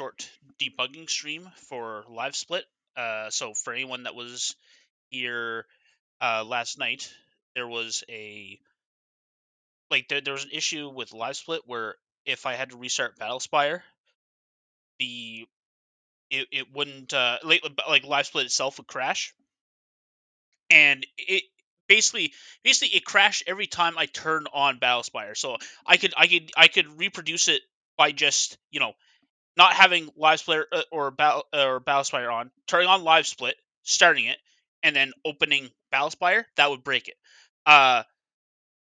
short debugging stream for LiveSplit. So for anyone that was here last night, there was there was an issue with LiveSplit where if I had to restart Battlespire, the it wouldn't like LiveSplit itself would crash, and it basically it crashed every time I turned on Battlespire. So I could reproduce it by just not having LiveSplit or Battlespire on, turning on LiveSplit, starting it, and then opening Battlespire. That would break it. Uh,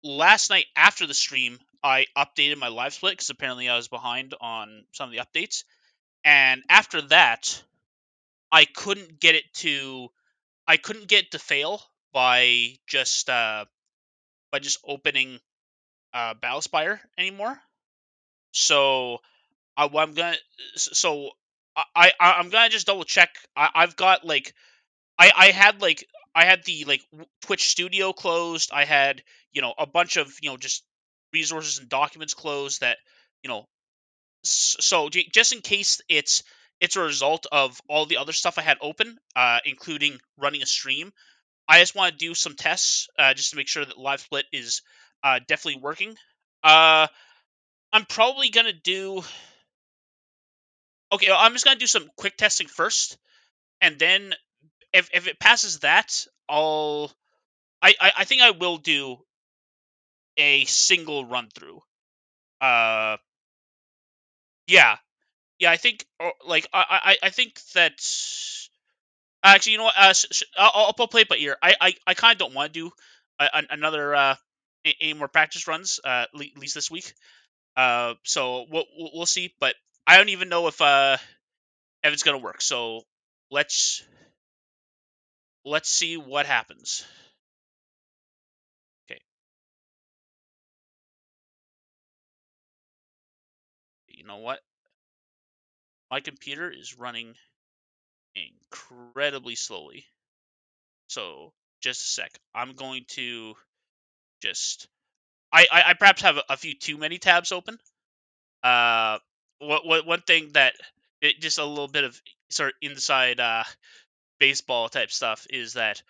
Last night after the stream, I updated my LiveSplit because apparently I was behind on some of the updates, and after that, I couldn't get it to fail by just opening Battlespire anymore. So what I'm gonna so I'm gonna just double check. I've got I had the Twitch Studio closed. I had a bunch of just resources and documents closed that you know so just in case it's a result of all the other stuff I had open, including running a stream. I just want to do some tests just to make sure that LiveSplit is definitely working. Uh, I'm probably gonna do okay. I'm just gonna do some quick testing first, and then if it passes that, I think I will do a single run through. Uh, yeah, yeah. I think I think that actually, you know what? I'll play it by ear. I kind of don't want to do another any more practice runs at least this week. So we'll see, but I don't even know if it's gonna work. So let's see what happens. Okay, you know what? My computer is running incredibly slowly. So just a sec. I'm going to just I perhaps have a few too many tabs open. Uh, one thing that just a little bit of sort of inside baseball type stuff is that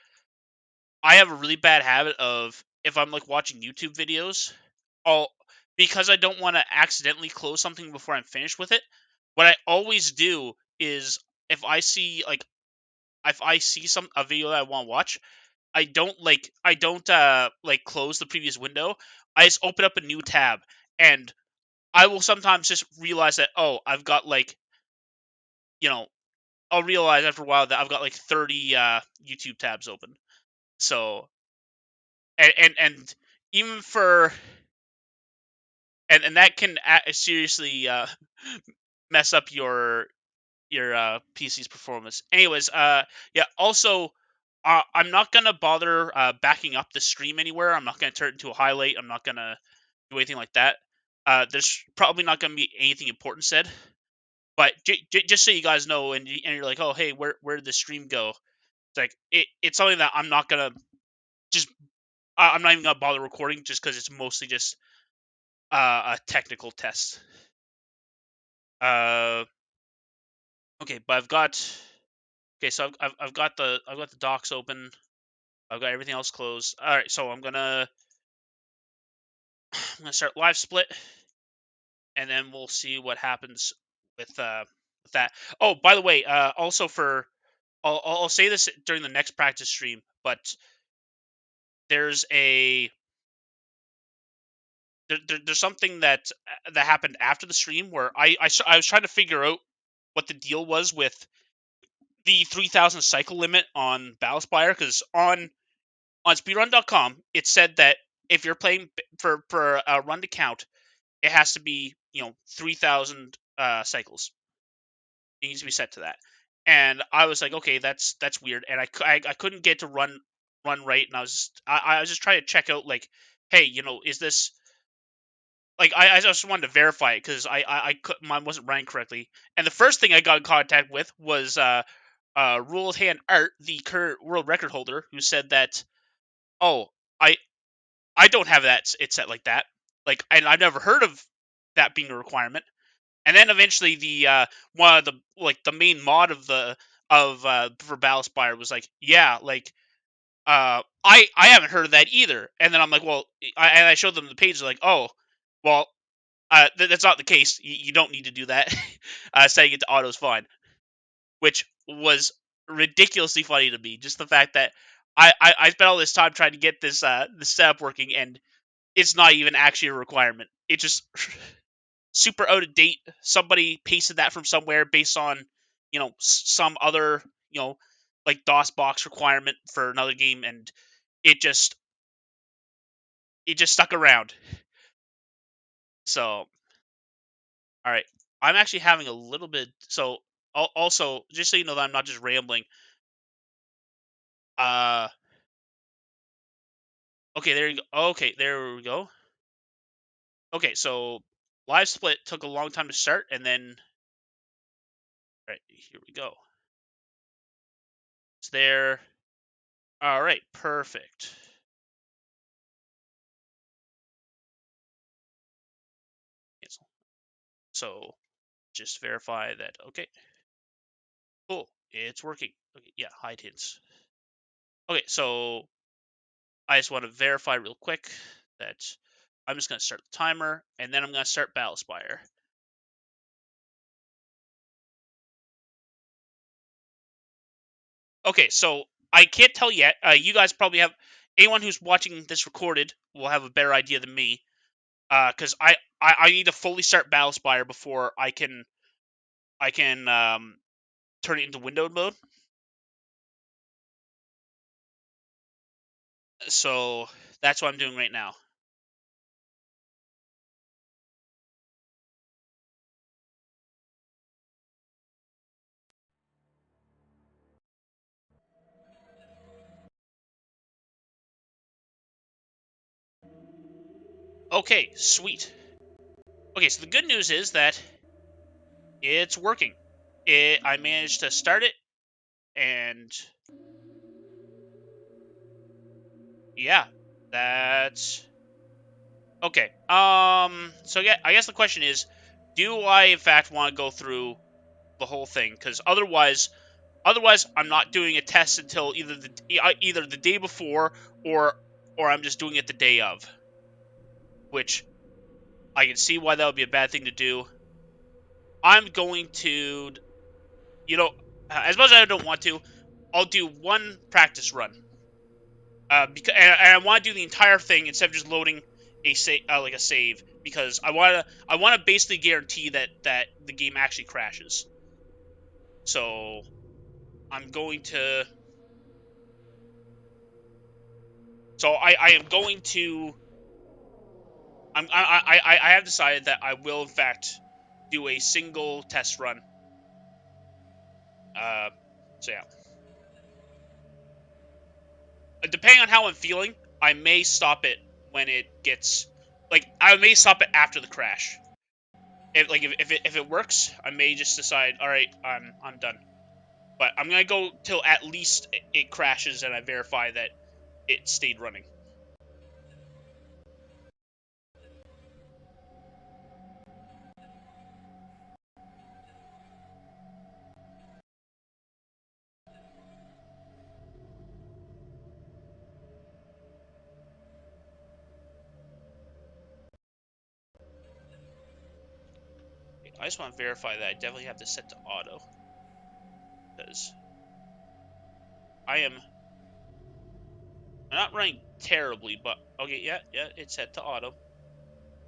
I have a really bad habit of if I'm like watching YouTube videos, I'll because I don't want to accidentally close something before I'm finished with it. What I always do is if I see some a video that I want to watch, I don't like close the previous window. I just open up a new tab, and I will sometimes just realize that I've got you know I'll realize after a while that I've got like 30 YouTube tabs open. So and even for and that can seriously mess up your PC's performance. Anyways, yeah. Also, I'm not gonna bother backing up the stream anywhere. I'm not gonna turn it into a highlight. I'm not gonna do anything like that. There's probably not gonna be anything important said. But just so you guys know, and you're like, oh hey, where did the stream go? It's like it's something that I'm not gonna just I'm not even gonna bother recording just because it's mostly just a technical test. Uh, okay, but I've got so I've got the docs open. I've got everything else closed. All right, so I'm gonna start LiveSplit, and then we'll see what happens with that. Oh, by the way, also for I'll say this during the next practice stream, but there's there's something that happened after the stream where I was trying to figure out what the deal was with the 3,000 cycle limit on Battlespire because on speedrun.com it said that if you're playing for a run to count, it has to be 3,000 cycles. It needs to be set to that, and I was like, okay, that's weird, and I couldn't get to run right, and I was just trying to check out like, hey, is this like I just wanted to verify it because mine wasn't running correctly, and the first thing I got in contact with was Rule Hand Art, the current world record holder, who said that oh I I don't have that it's set like that, like, and I've never heard of that being a requirement. And then eventually the one of the main mod of for Battlespire was like, yeah, like I haven't heard of that either. And then I'm like, well, I showed them the page. They're like, oh, well, that's not the case. You don't need to do that. Setting it to auto is fine, which was ridiculously funny to me. Just the fact that I spent all this time trying to get this setup working, and it's not even actually a requirement. It just super out of date. Somebody pasted that from somewhere based on some other like DOS box requirement for another game, and it just stuck around. So, all right, I'm actually having a little bit. So, also, just so you know that I'm not just rambling. Uh, okay, there you go. Okay, there we go. Okay, so LiveSplit took a long time to start, and then all right, here we go. It's there. All right, perfect. Cancel. So just verify that. Okay, cool. It's working. Okay, yeah, hide hints. Okay, so I just want to verify real quick that I'm just going to start the timer, and then I'm going to start Battlespire. Okay, so I can't tell yet. You guys probably have anyone who's watching this recorded will have a better idea than me, because I need to fully start Battlespire before I can turn it into windowed mode. So that's what I'm doing right now. Okay, sweet. Okay, so the good news is that it's working. I managed to start it, and yeah, that's okay. So yeah, I guess the question is, do I in fact want to go through the whole thing? Because otherwise, I'm not doing a test until either the day before or I'm just doing it the day of, which I can see why that would be a bad thing to do. I'm going to, as much as I don't want to, I'll do one practice run. And I want to do the entire thing instead of just loading like a save, because I want to basically guarantee that the game actually crashes. So I'm going to. So I am going to. I have decided that I will in fact do a single test run. Uh, so yeah. Depending on how I'm feeling, I may stop it when it gets I may stop it after the crash. If it works, I may just decide, all right, I'm done. But I'm gonna go till at least it crashes and I verify that it stayed running. I just want to verify that I definitely have this set to auto, because I'm not running terribly, but okay, yeah, it's set to auto.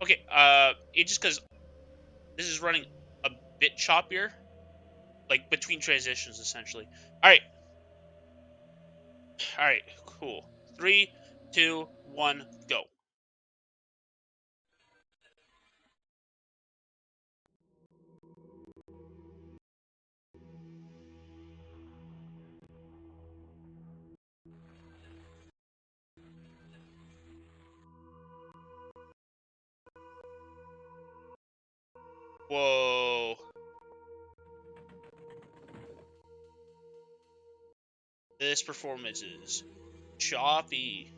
Okay, it's just because this is running a bit choppier, like between transitions, essentially. All right, cool. 3, 2, 1, go. Whoa. This performance is choppy.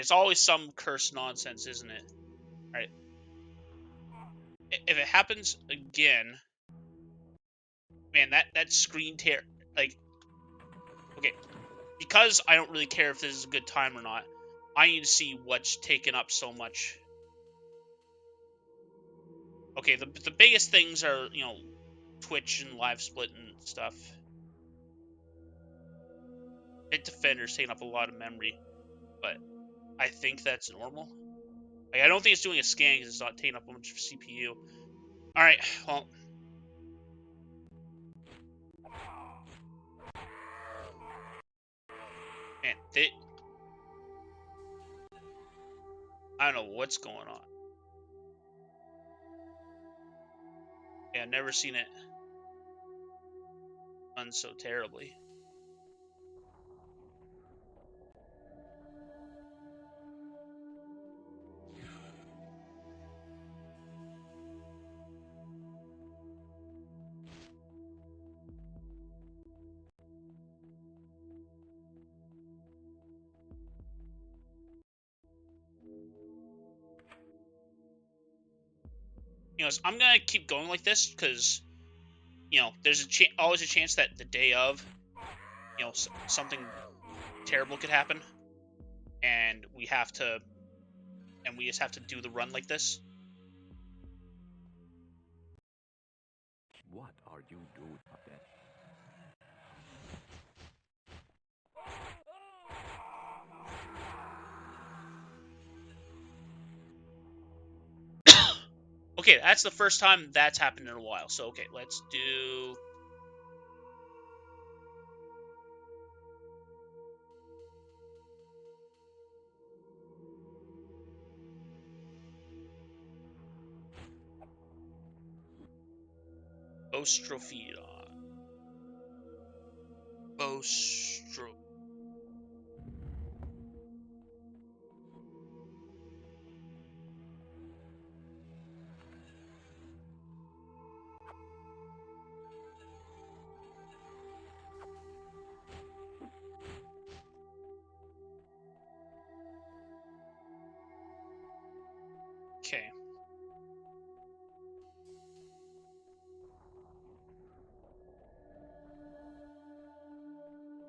it's always some cursed nonsense, isn't it? Right. If it happens again, man, that screen tear, like, okay, because I don't really care if this is a good time or not, I need to see what's taken up so much. Okay, the biggest things are, you know, Twitch and LiveSplit and stuff. Bit Defender's taking up a lot of memory, but I think that's normal. Like, I don't think it's doing a scan because it's not taking up a bunch of CPU. Alright, well. Man, I don't know what's going on. Yeah, I've never seen it done so terribly. Anyways, I'm gonna keep going like this because, you know, there's always a chance that the day of, you know, something terrible could happen, and we just have to do the run like this. What are you doing up there? Okay, that's the first time that's happened in a while. So, okay, let's do... Ostrophion. Ostro... Okay.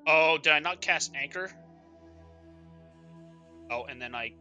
Oh, did I not cast Anchor? Oh, and then I...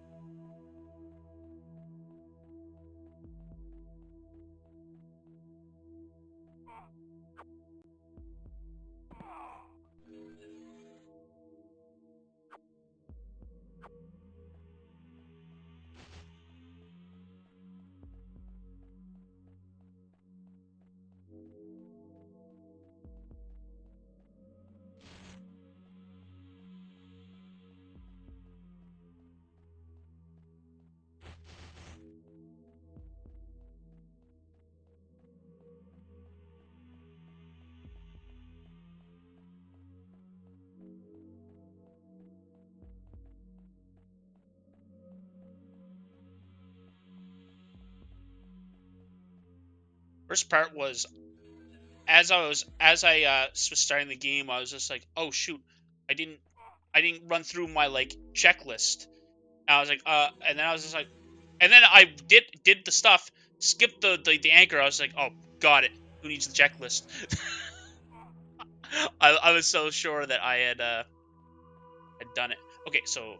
First part was, as I was starting the game, I was just like, oh shoot, I didn't run through my, like, checklist. And I was like, and then I was just like, and then I did the stuff, skipped the anchor. I was like, oh, got it. Who needs the checklist? I was so sure that I had done it. Okay, so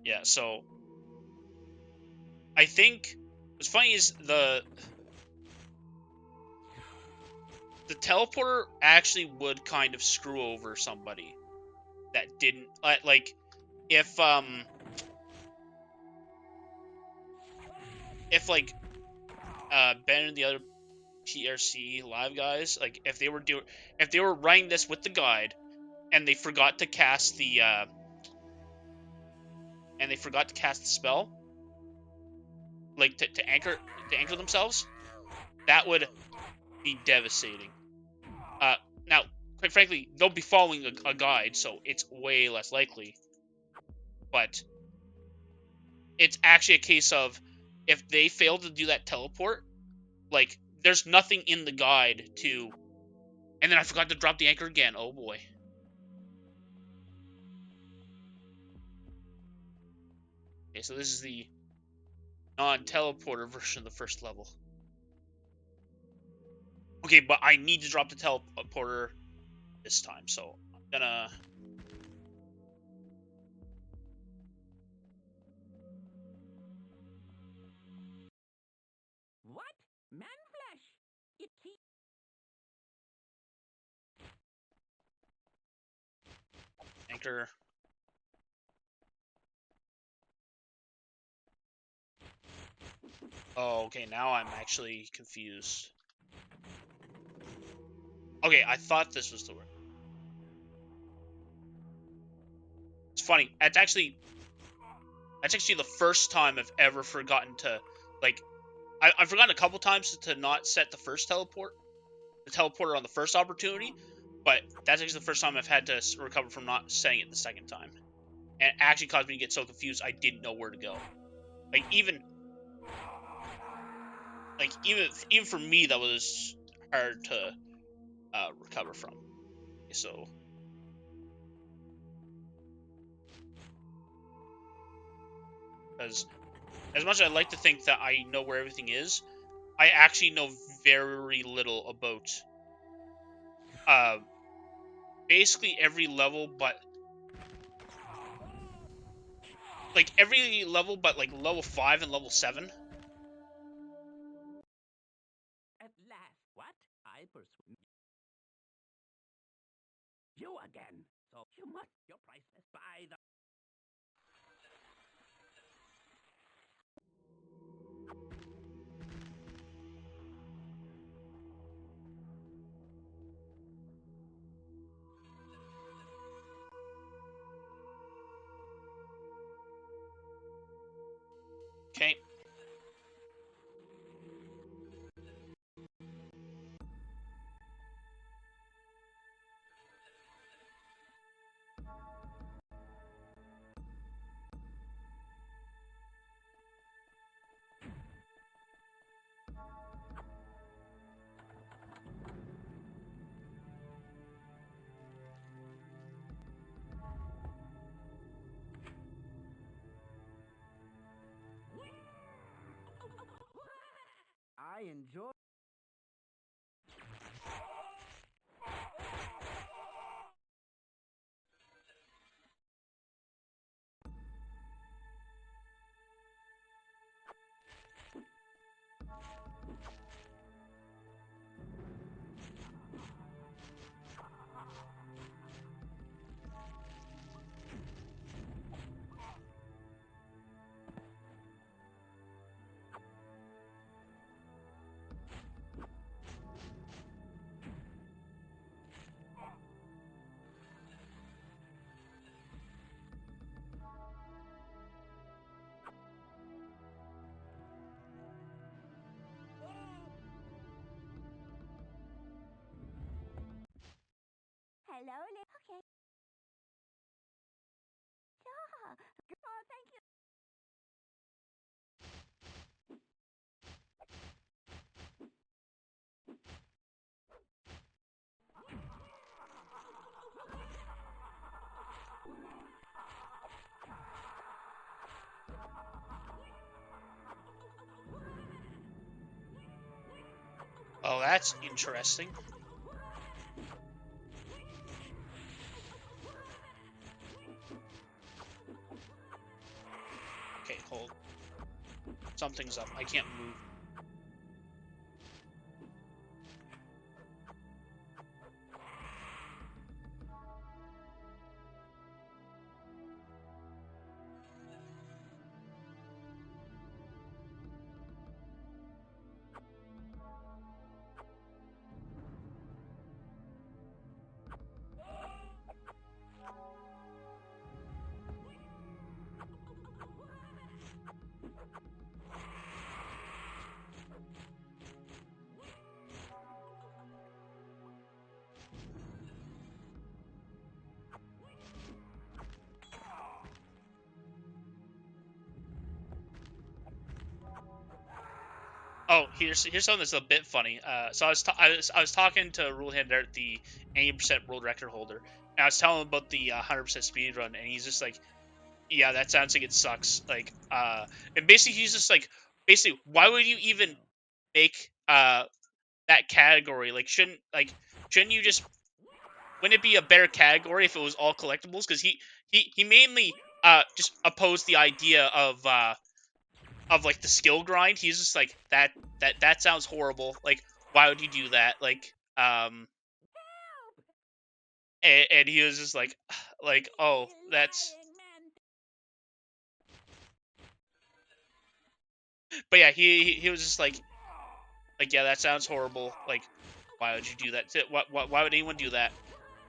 yeah, so I think what's funny is the teleporter actually would kind of screw over somebody that didn't, like, if like Ben and the other PRC live guys, like, if they were running this with the guide and they forgot to cast the spell, like, to anchor themselves, that would be devastating. Now, quite quite frankly, they'll be following a guide, so it's way less likely. But it's actually a case of if they fail to do that teleport, like, there's nothing in the guide to... And then I forgot to drop the anchor again. Oh, boy. Okay, so this is the non-teleporter version of the first level. Okay, but I need to drop the teleporter this time, so I'm gonna... What? Man flesh? It keeps. Anchor. Oh, okay, now I'm actually confused. Okay, I thought this was the word. It's funny. That's actually the first time I've ever forgotten to, like, I've forgotten a couple times to not set the teleporter on the first opportunity, but that's actually the first time I've had to recover from not setting it the second time. And it actually caused me to get so confused I didn't know where to go. Like, even for me, that was hard to recover from. So, as much as I like to think that I know where everything is, I actually know very little about basically every level, but like level 5 and level 7. At last, what? I persuade you again. So you must your priceless by the. Okay. I enjoy. Hello, okay. Yeah. Oh, thank you. Oh, that's interesting. Okay, hold. Something's up. I can't move. Oh, here's something that's a bit funny. So I was talking to Rule Hand Art, the 80% world record holder, and I was telling him about the 100% speed run, and he's just like, "Yeah, that sounds like it sucks." Like, and basically he's just like, basically, why would you even make that category? Like, shouldn't you just, wouldn't it be a better category if it was all collectibles? Because he mainly just opposed the idea of like the skill grind. He's just like, that sounds horrible. Like, why would you do that? Like, and he was just like, oh, that's. But yeah, he was just like, yeah, that sounds horrible. Like, why would you do that? Why would anyone do that?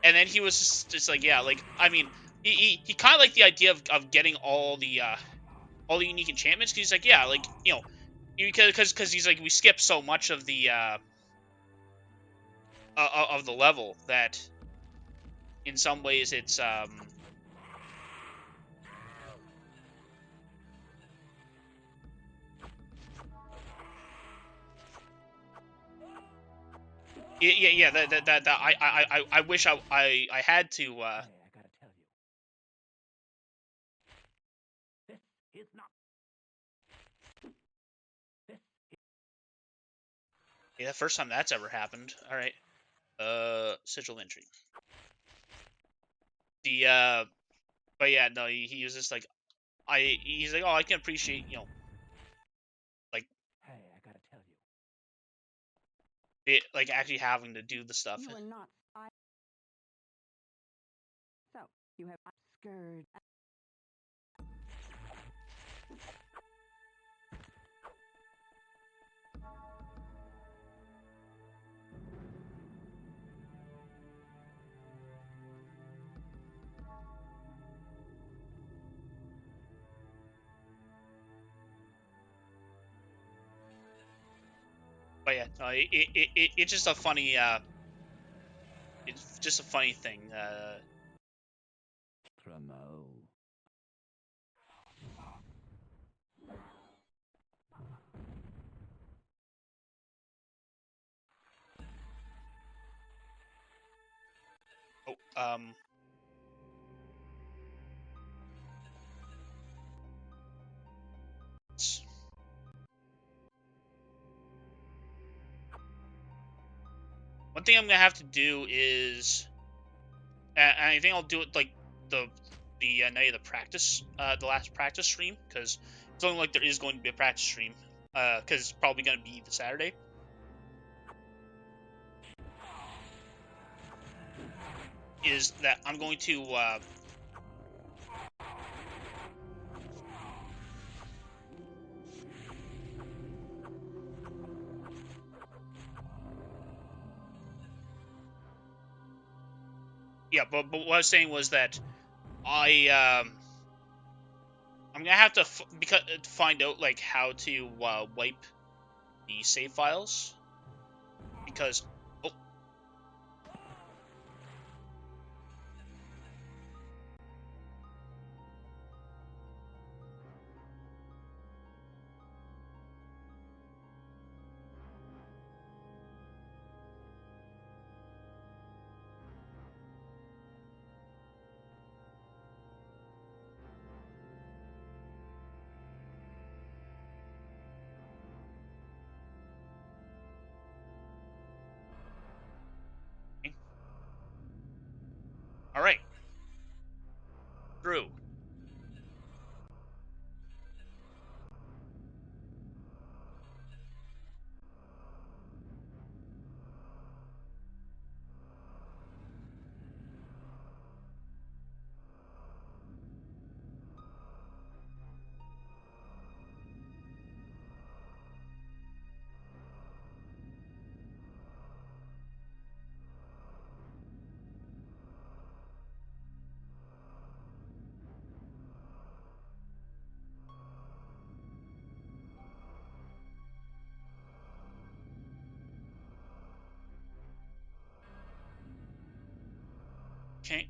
And then he was just like, yeah, like, I mean, he kind of liked the idea of getting all the unique enchantments. 'Cause he's like, yeah, like, because he's like, we skip so much of the of the level that in some ways it's yeah, that I wish I had to Hey, I gotta tell you. This is not. This is. yeah, the first time that's ever happened. All right. Sigil entry. The but yeah, no, he was just like, he's like, oh, I can appreciate, like, Hey, I gotta tell you. it, like, actually having to do the stuff. You are not. So you have scared. But yeah, no, it's just a funny it's just a funny thing. Promo. Oh, one thing I'm gonna have to do is, and I think I'll do it like the night of the practice, the last practice stream, because it's only like there is going to be a practice stream, because it's probably gonna be the Saturday. Is that I'm going to yeah, but what I was saying was that I'm gonna have to find out like how to wipe the save files, because oh, okay. All right, Drew. Okay.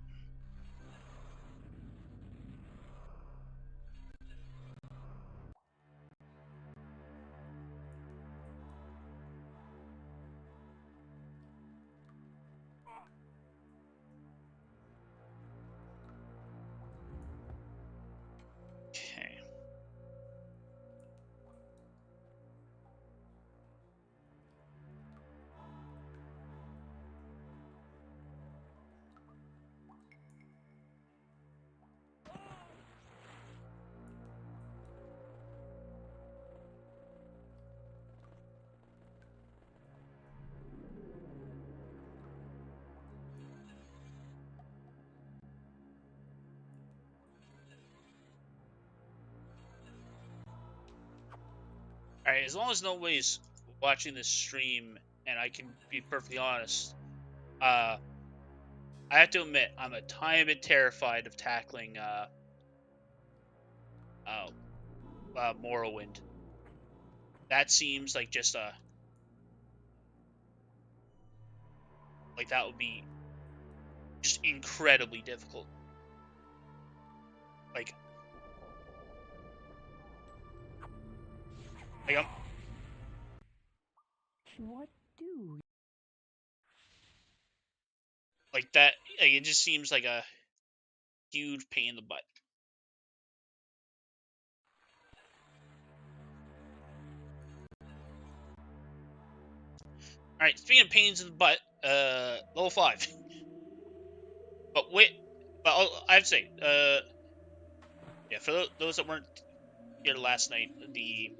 Alright, as long as nobody's watching this stream and I can be perfectly honest, I have to admit I'm a tiny bit terrified of tackling Morrowind. That seems like just that would be just incredibly difficult. Like I'm What do? like that. Like it just seems like a huge pain in the butt. All right, speaking of pains in the butt, level 5. But wait, I have to say, yeah, for those that weren't here last night, the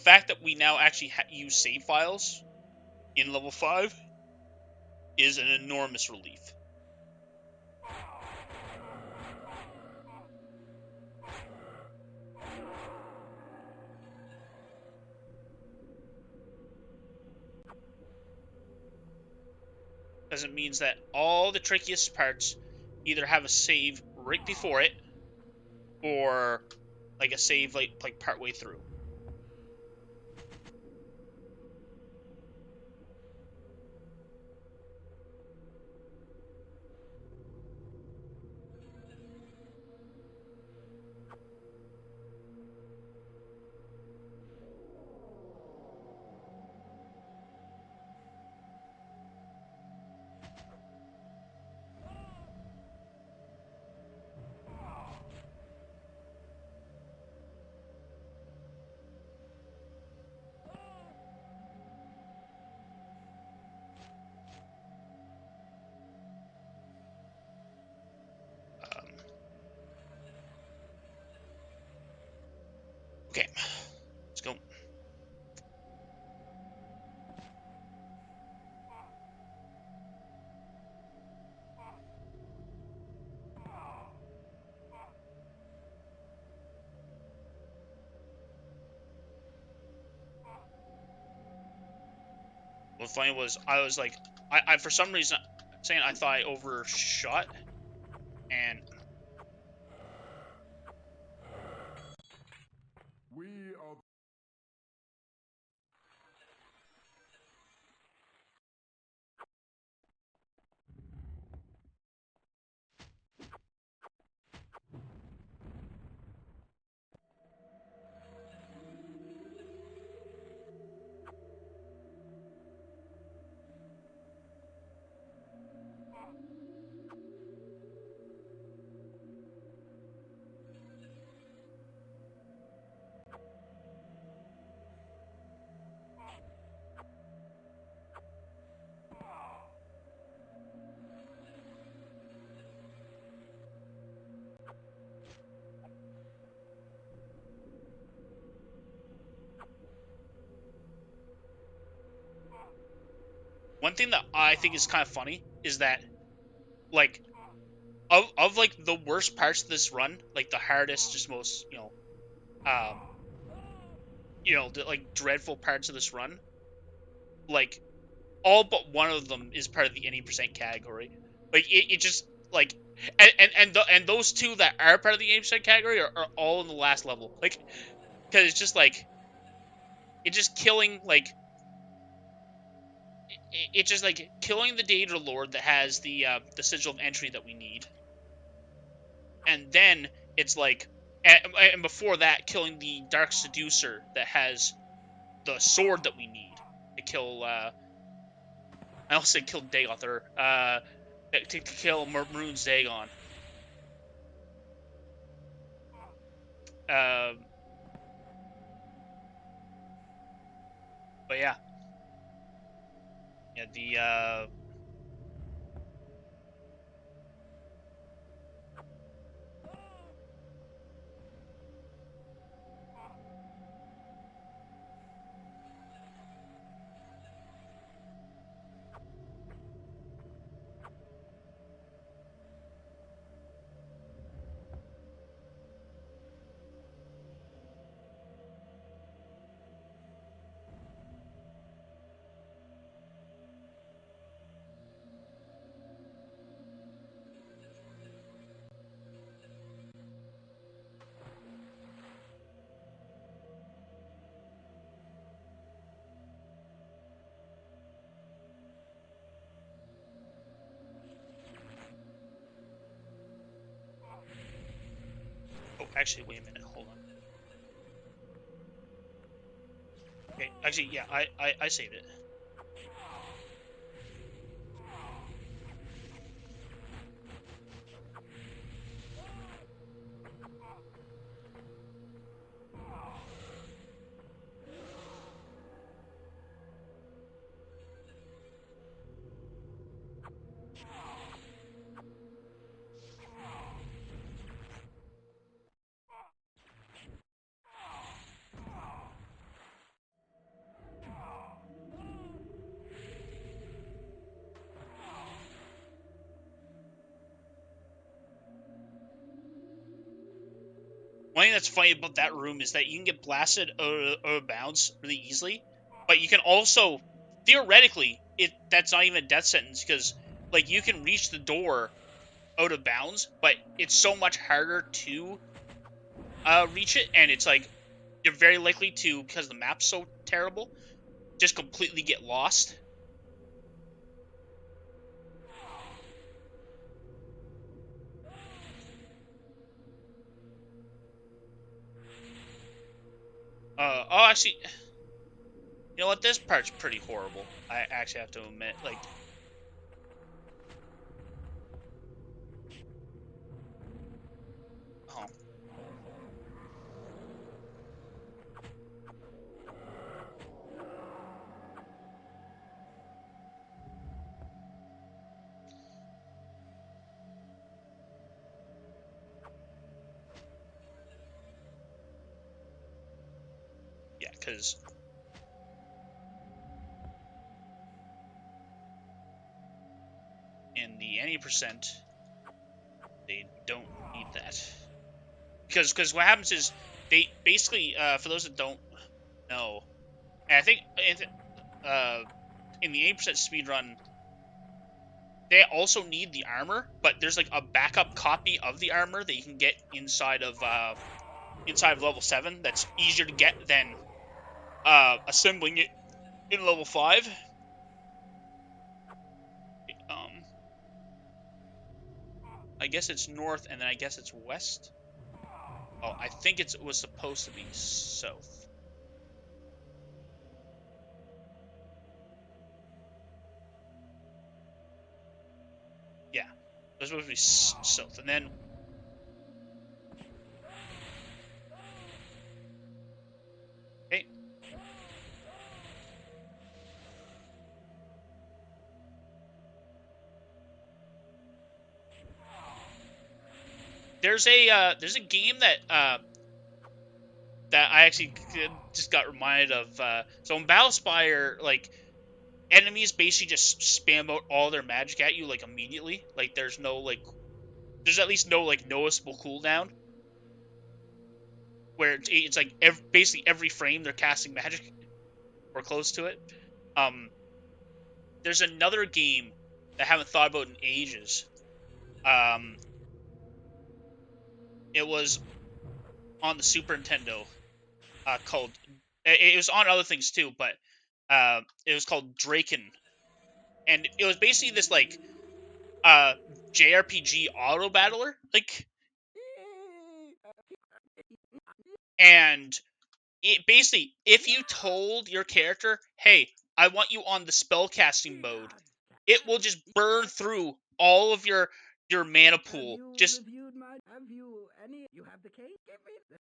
fact that we now actually use save files in level 5 is an enormous relief. Because it means that all the trickiest parts either have a save right before it, or like a save like partway through. Okay, let's go. What funny was I was like, I for some reason saying I thought I overshot, and We are. one thing that I think is kind of funny is that like of like the worst parts of this run, like the hardest, just most um the like dreadful parts of this run, like all but one of them is part of the any percent category. Like it just like and those two that are part of the any percent category are all in the last level. Like because it's just like it's just killing like it's just like killing the Data Lord that has the sigil of entry that we need, and then it's like and before that killing the Dark Seducer that has the sword that we need to kill. I almost said kill Dagoth or to kill Maroon's Dagon. Um, but yeah, the Actually, wait a minute. Hold on. Okay. Actually, yeah, I saved it. One thing that's funny about that room is that you can get blasted out of bounds really easily, but you can also, theoretically, that's not even a death sentence because like you can reach the door out of bounds, but it's so much harder to reach it, and it's like you're very likely to, because the map's so terrible, just completely get lost. Oh, actually, you know what? This part's pretty horrible. I actually have to admit, like, oh, yeah, because in the any percent, they don't need that. Because what happens is they basically, for those that don't know, and I think uh, in the 80% speed run, they also need the armor, but there's like a backup copy of the armor that you can get inside of level 7 that's easier to get than assembling it in level 5. Um, I guess it's north, and then I guess it's west. Oh, I think it was supposed to be south. Yeah, it was supposed to be south, and then okay. There's a game that I actually just got reminded of. So in Battlespire, like enemies basically just spam out all their magic at you like immediately. Like there's at least no like noticeable cooldown where it's like basically every frame they're casting magic or close to it. Um, there's another game that I haven't thought about in ages. Um, it was on the Super Nintendo called. It was on other things too, but it was called Draken, and it was basically this like uh JRPG auto battler, like, and it basically, if you told your character, "Hey, I want you on the spellcasting mode," it will just burn through all of your mana pool, just Have you any? You have the cake? Give me the.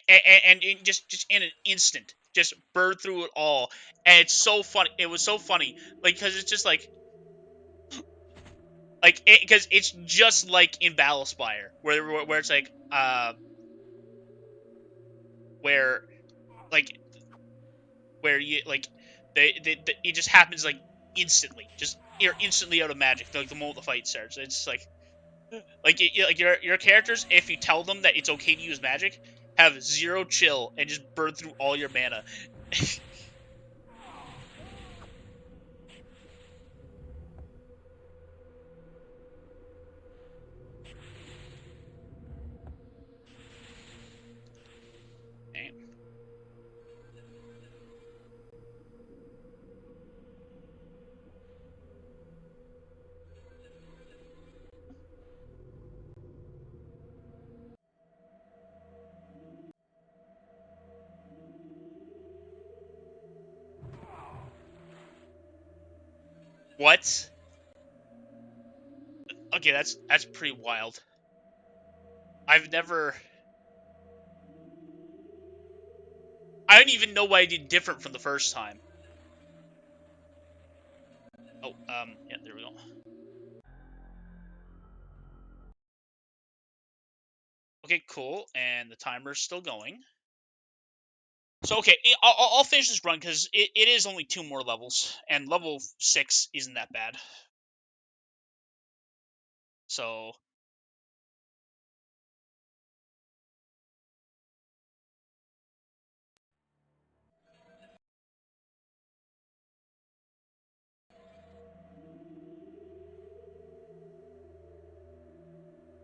and just in an instant, just burn through it all, and it's so funny. It was so funny, like because it's just like because it's just like in Battlespire, where it's like where like where you like it just happens like instantly, just you're instantly out of magic like the moment the fight starts. It's just like your characters, if you tell them that it's okay to use magic, have zero chill and just burn through all your mana. What? Okay, that's pretty wild. I've never. I don't even know what I did different from the first time. Oh, yeah, there we go. Okay, cool, and the timer's still going. So, okay, I'll finish this run, because it is only 2 more levels, and level 6 isn't that bad. So,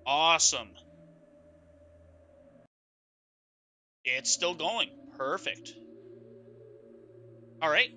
awesome. It's still going. Perfect. All right.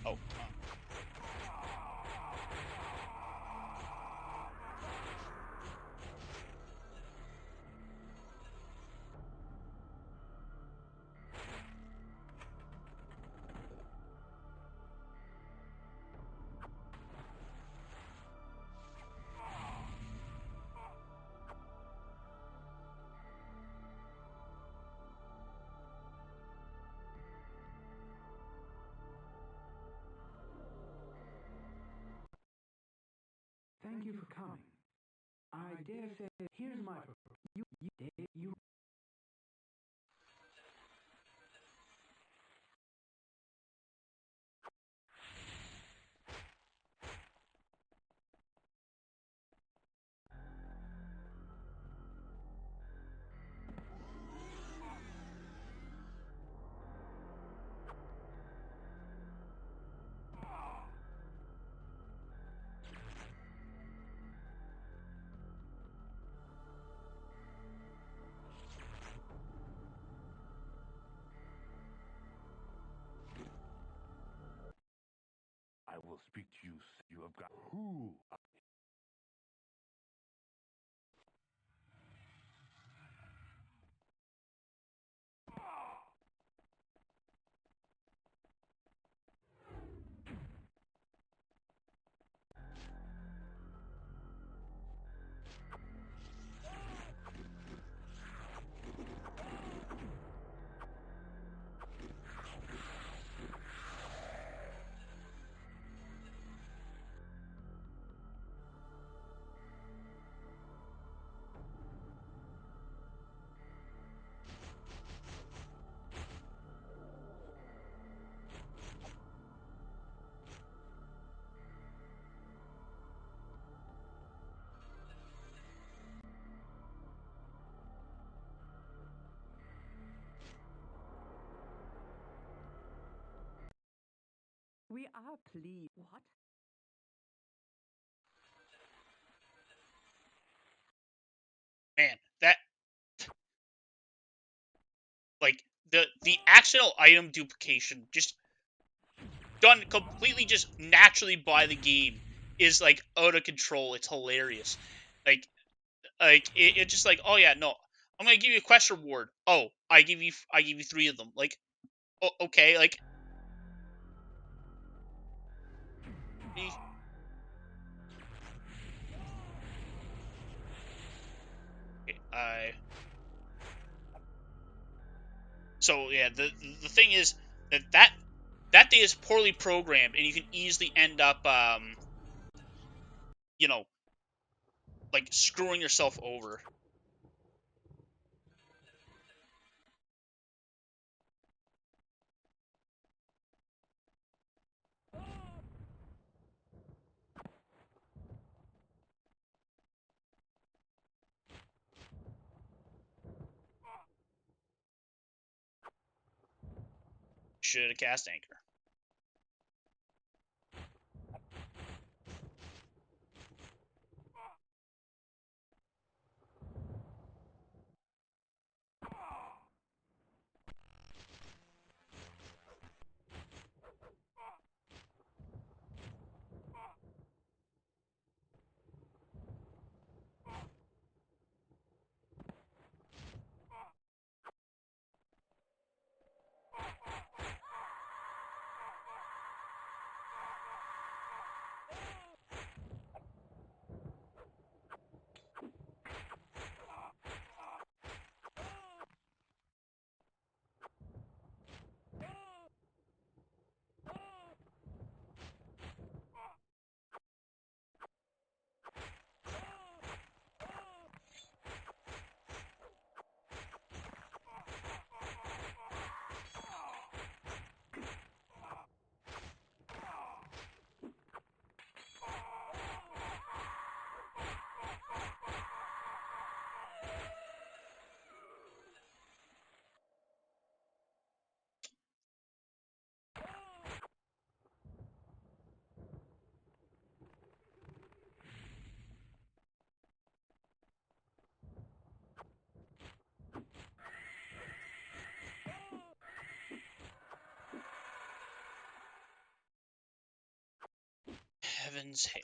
Oh, Thank you for coming. I dare say, here's my proposal. You I will speak to you. You have got who? We are pleased. What? man, that, like, the accidental item duplication, just done completely just naturally by the game, is like out of control. It's hilarious. Like it just like, oh yeah, no, I'm gonna give you a quest reward. Oh, I give you 3 of them. Like, okay, like, I. So yeah, the thing is that day is poorly programmed, and you can easily end up you know, like, screwing yourself over. should have cast anchor. Heaven's Hail.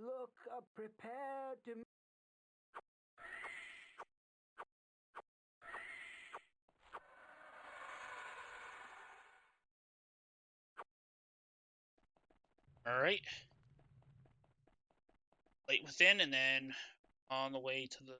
Look up, prepare to. Alright. Light Within, and then on the way to the...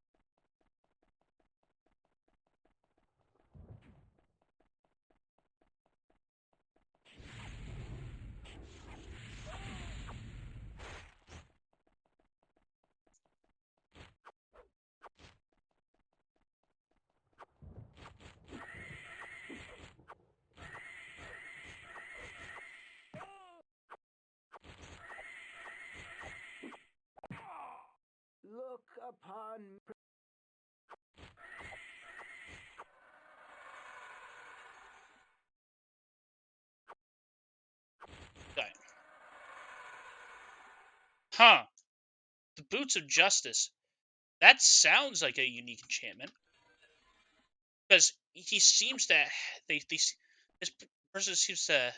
Look upon. Huh. The Boots of Justice. That sounds like a unique enchantment. Because he seems to... This person seems to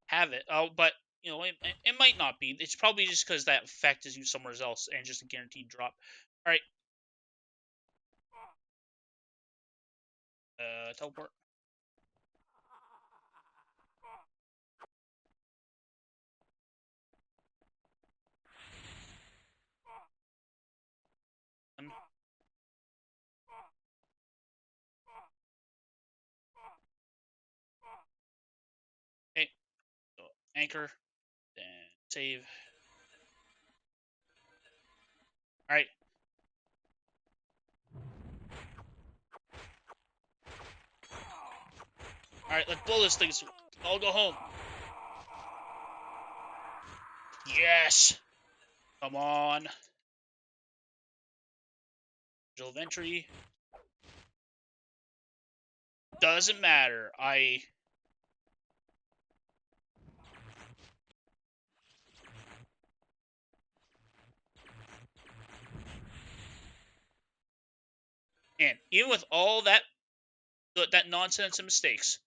have it. Oh, but, you know, it might not be. It's probably just because that effect is used somewhere else and just a guaranteed drop. Alright. Teleport. Okay. So, anchor. Then save. Alright. Alright, let's blow this thing. I'll go home. Yes! Come on. Angel of entry. Doesn't matter. And even with all that nonsense and mistakes,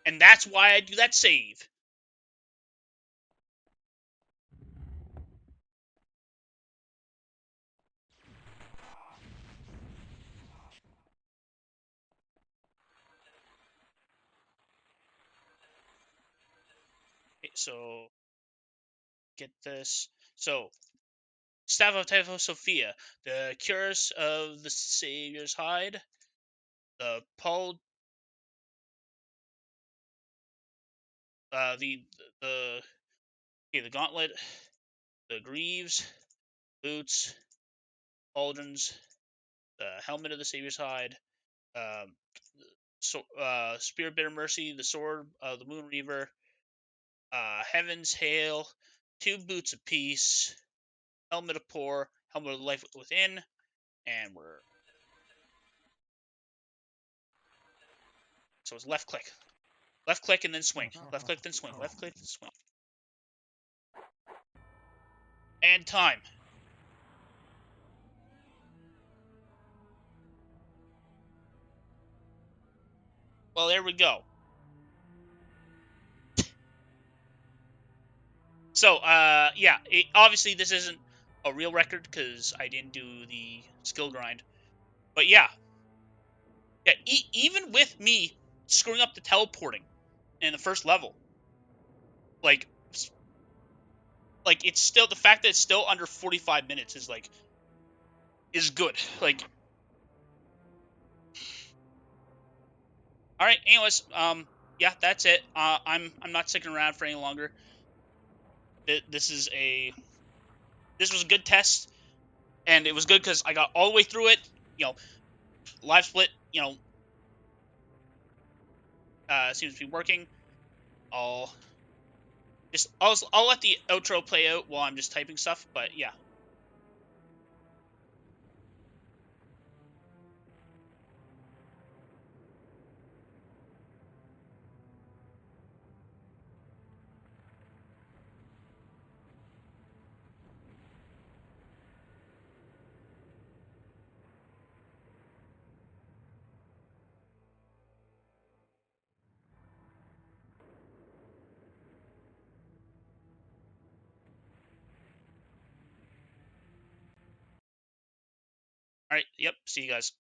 and that's why I do that save. Okay, so get this. So Staff of Typho Sophia, the Cures of the Savior's Hide, the Paul, the Gauntlet, the Greaves, Boots, Pauldrons, the Helmet of the Savior's Hide, Spear of Bitter Mercy, the Sword of the Moon Reaver, Heaven's Hail, 2 Boots of Peace, Helmet of Poor, Helmet of Life Within, and so it's left click. Left click and then swing. Left click, then swing. Left click, then swing. And time. Well, there we go. So, yeah, obviously this isn't a real record because I didn't do the skill grind. But yeah, even with me screwing up the teleporting in the first level, like it's still, the fact that it's still under 45 minutes is good. Like, all right. Anyways, yeah, that's it. I'm not sticking around for any longer. This was a good test, and it was good because I got all the way through it. LiveSplit, seems to be working. I'll I'll let the outro play out while I'm just typing stuff. But yeah. All right. Yep. See you guys.